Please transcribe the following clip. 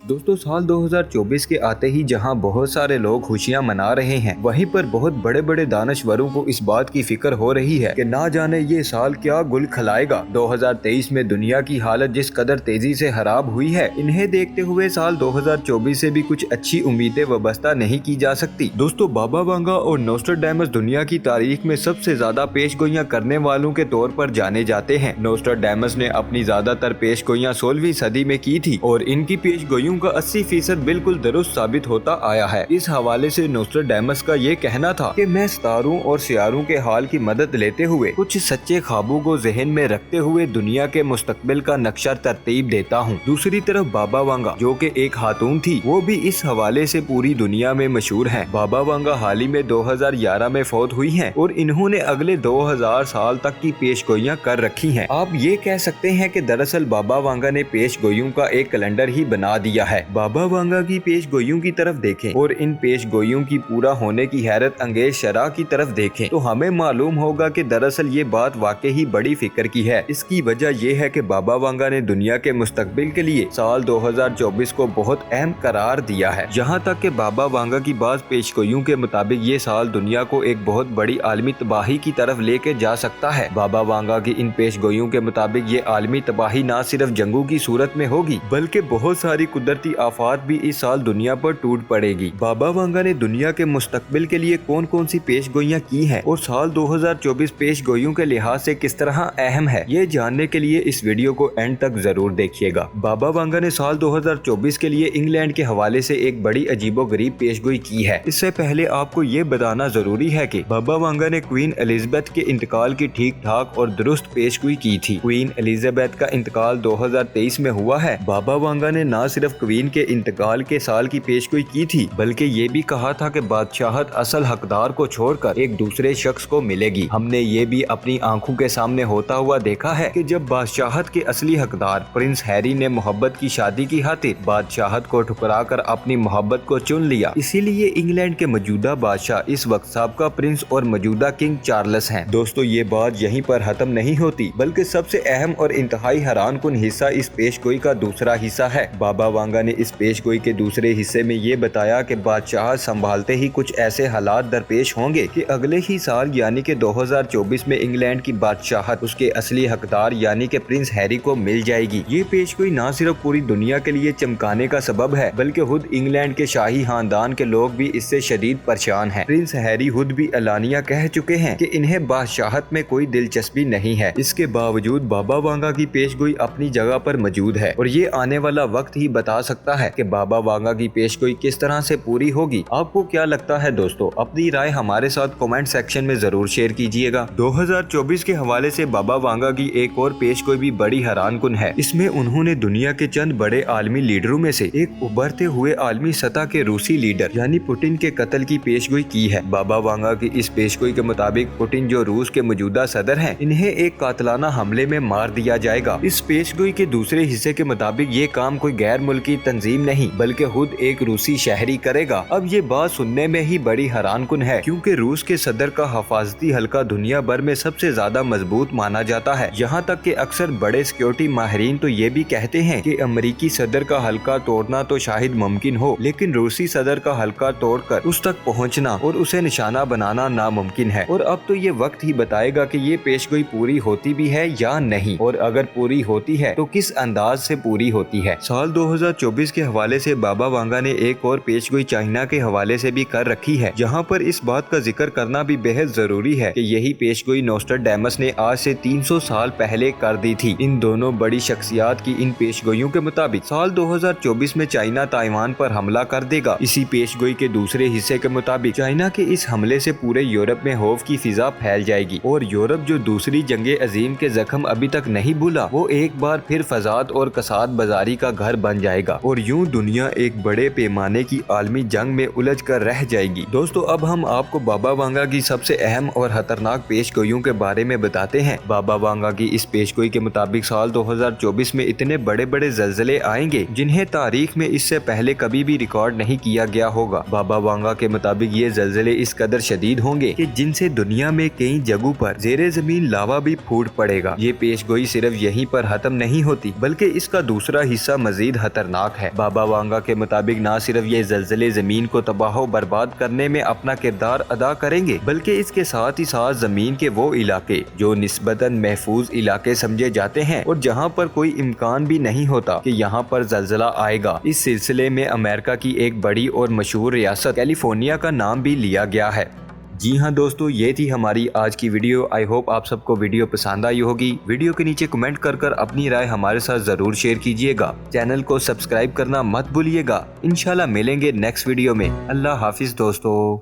दोस्तों साल 2024 के आते ही जहां बहुत सारे लोग खुशियां मना रहे हैं, वहीं पर बहुत बड़े बड़े दानश्वरों को इस बात की फिक्र हो रही है कि ना जाने ये साल क्या गुल खिलाएगा। 2023 में दुनिया की हालत जिस कदर तेजी से खराब हुई है, इन्हें देखते हुए साल 2024 से भी कुछ अच्छी उम्मीदें वाबस्ता नहीं की जा सकती। दोस्तों बाबा वांगा और नोस्ट्राडेमस दुनिया की तारीख में सबसे ज्यादा पेशगोइयां करने वालों के तौर पर जाने जाते हैं। नोस्ट्राडेमस ने अपनी ज्यादातर पेशगोइयां 16वीं सदी में की थी और इनकी पेशगोइयों का 80% बिल्कुल दुरुस्त साबित होता आया है। इस हवाले से नोस्ट्राडेमस का ये कहना था कि मैं सितारों और सियारों के हाल की मदद लेते हुए कुछ सच्चे ख्वाबों को जहन में रखते हुए दुनिया के मुस्तकबिल का नक्शा तरतीब देता हूँ। दूसरी तरफ बाबा वांगा जो कि एक खातून थी, वो भी इस हवाले से पूरी दुनिया में मशहूर है। बाबा वांगा हाल ही में 2011 में फौत हुई है और इन्होंने अगले 2000 साल तक की पेशगोइयां कर रखी हैं। आप ये कह सकते हैं कि दरअसल बाबा वांगा ने पेशगोइयों का एक कैलेंडर ही बना दिया है। बाबा वांगा की पेशगोइयों की तरफ देखें और इन पेशगोइयों की पूरा होने की हैरत अंगेज शरह की तरफ देखें तो हमें मालूम होगा कि दरअसल ये बात वाकई ही बड़ी फिक्र की है। इसकी वजह यह है कि बाबा वांगा ने दुनिया के मुस्तकबिल के लिए साल 2024 को बहुत अहम करार दिया है। जहाँ तक कि बाबा वांगा की बात पेशगोइयों के मुताबिक ये साल दुनिया को एक बहुत बड़ी आलमी तबाही की तरफ लेके जा सकता है। बाबा वांगा की इन पेशगोइयों के मुताबिक ये आलमी तबाही न सिर्फ जंगों की सूरत में होगी, बल्कि बहुत सारी कुदरती आफात भी इस साल दुनिया पर टूट पड़ेगी। बाबा वांगा ने दुनिया के मुस्तकबिल के लिए कौन कौन सी पेशगोइयां की हैं और साल 2024 पेशगोइयों के लिहाज से किस तरह अहम है, ये जानने के लिए इस वीडियो को एंड तक जरूर देखिएगा। बाबा वांगा ने साल 2024 के लिए इंग्लैंड के हवाले से एक बड़ी अजीबोगरीब पेशगोई की है। इससे पहले आपको ये बताना जरूरी है कि बाबा वांगा ने क्वीन एलिजाबेथ के इंतकाल की ठीक ठाक और दुरुस्त पेशगोई की थी। क्वीन एलिजाबेथ का इंतकाल 2023 में हुआ है। बाबा वांगा ने न सिर्फ क्वीन के इंतकाल के साल की पेशगोई की थी, बल्कि ये भी कहा था कि बादशाहत असल हकदार को छोड़कर एक दूसरे शख्स को मिलेगी। हमने ये भी अपनी आंखों के सामने होता हुआ देखा है कि जब बादशाहत के असली हकदार प्रिंस हैरी ने मोहब्बत की शादी की खातिर बादशाहत को ठुकराकर अपनी मोहब्बत को चुन लिया। इसीलिए इंग्लैंड के मौजूदा बादशाह इस वक्त साबका प्रिंस और मौजूदा किंग चार्ल्स हैं। दोस्तों ये बात यहीं पर खत्म नहीं होती, बल्कि सबसे अहम और इंतहाई हैरान कुन हिस्सा इस पेशगोई का दूसरा हिस्सा है। बाबा वांगा ने इस पेशगोई के दूसरे हिस्से में ये बताया कि बादशाह संभालते ही कुछ ऐसे हालात दरपेश होंगे कि अगले ही साल यानी कि 2024 में इंग्लैंड की बादशाहत उसके असली हकदार यानी कि प्रिंस हैरी को मिल जाएगी। ये पेशगोई न सिर्फ पूरी दुनिया के लिए चमकाने का सबब है, बल्कि खुद इंग्लैंड के शाही खानदान के लोग भी इससे शदीद परेशान हैं। प्रिंस हैरी खुद भी एलानिया कह चुके हैं कि इन्हें बादशाहत में कोई दिलचस्पी नहीं है। इसके बावजूद बाबा वांगा की पेशगोई अपनी जगह पर मौजूद है और ये आने वाला वक्त ही बता सकता है कि बाबा वांगा की पेशगोई किस तरह से पूरी होगी। आपको क्या लगता है दोस्तों? अपनी राय हमारे साथ कमेंट सेक्शन में जरूर शेयर कीजिएगा। 2024 के हवाले से बाबा वांगा की एक और पेशगोई भी बड़ी हैरान कुन है। इसमें उन्होंने दुनिया के चंद बड़े आलमी लीडरों में से एक उभरते हुए आलमी सतह के रूसी लीडर यानी पुतिन के कत्ल की पेशगोई की है। बाबा वांगा की इस पेशगोई के मुताबिक पुतिन जो रूस के मौजूदा सदर हैं, इन्हें एक कातलाना हमले में मार दिया जाएगा। इस पेशगोई के दूसरे हिस्से के मुताबिक ये काम कोई गैर मुल्की तंजीम नहीं, बल्कि खुद एक रूसी शहरी करेगा। अब ये बात सुनने में ही बड़ी हैरान कुन है, क्योंकि रूस के सदर का हिफाजती हल्का दुनिया भर में सबसे ज्यादा मजबूत माना जाता है। यहाँ तक कि अक्सर बड़े सिक्योरिटी माहिरीन तो ये भी कहते हैं कि अमेरिकी सदर का हल्का तोड़ना तो शायद मुमकिन हो, लेकिन रूसी सदर का हल्का तोड़कर उस तक पहुँचना और उसे निशाना बनाना नामुमकिन है। और अब तो ये वक्त ही बताएगा कि ये पेशगोई पूरी होती भी है या नहीं, और अगर पूरी होती है तो किस अंदाज से पूरी होती है। साल 2024 के हवाले से बाबा वांगा ने एक और पेशगोई चाइना के हवाले से भी कर रखी है, जहां पर इस बात का जिक्र करना भी बेहद जरूरी है कि यही पेशगोई नोस्ट्राडेमस ने आज से 300 साल पहले कर दी थी। इन दोनों बड़ी शख्सियात की इन पेशगोइयों के मुताबिक साल 2024 में चाइना ताइवान पर हमला कर देगा। इसी पेशगोई के दूसरे हिस्से के मुताबिक चाइना के इस हमले से पूरे यूरोप में खौफ की फिजा फैल जाएगी और यूरोप जो दूसरी जंगे अजीम के जख्म अभी तक नहीं भूला, वो एक बार फिर फसाद और कसाद बाजारी का घर बन जाएगा और यूं दुनिया एक बड़े पैमाने की आलमी जंग में उलझ कर रह जाएगी। दोस्तों अब हम आपको बाबा वांगा की सबसे अहम और खतरनाक पेशगोइयों के बारे में बताते हैं। बाबा वांगा की इस पेशगोई के मुताबिक साल 2024 में इतने बड़े बड़े ज़लज़ले आएंगे जिन्हें तारीख में इससे पहले कभी भी रिकॉर्ड नहीं किया गया होगा। बाबा वांगा के मुताबिक ये ज़लज़ले इस कदर शदीद होंगे कि जिनसे दुनिया में कई जगहों पर ज़ेरे ज़मीन लावा भी फूट पड़ेगा। ये पेशगोई सिर्फ यहीं पर खत्म नहीं होती, बल्कि इसका दूसरा हिस्सा मजीद खतरनाक خطرناک ہے۔ بابا وانگا کے مطابق نہ صرف یہ زلزلے زمین کو تباہ و برباد کرنے میں اپنا کردار ادا کریں گے، بلکہ اس کے ساتھ ہی ساتھ زمین کے وہ علاقے جو نسبتاً محفوظ علاقے سمجھے جاتے ہیں اور جہاں پر کوئی امکان بھی نہیں ہوتا کہ یہاں پر زلزلہ آئے گا، اس سلسلے میں امریکہ کی ایک بڑی اور مشہور ریاست کیلیفورنیا کا نام بھی لیا گیا ہے۔ جی ہاں دوستو، یہ تھی ہماری آج کی ویڈیو۔ آئی ہوپ آپ سب کو ویڈیو پسند آئی ہوگی۔ ویڈیو کے نیچے کمنٹ کر اپنی رائے ہمارے ساتھ ضرور شیئر کیجئے گا۔ چینل کو سبسکرائب کرنا مت بھولیے گا۔ انشاءاللہ ملیں گے نیکسٹ ویڈیو میں۔ اللہ حافظ دوستو۔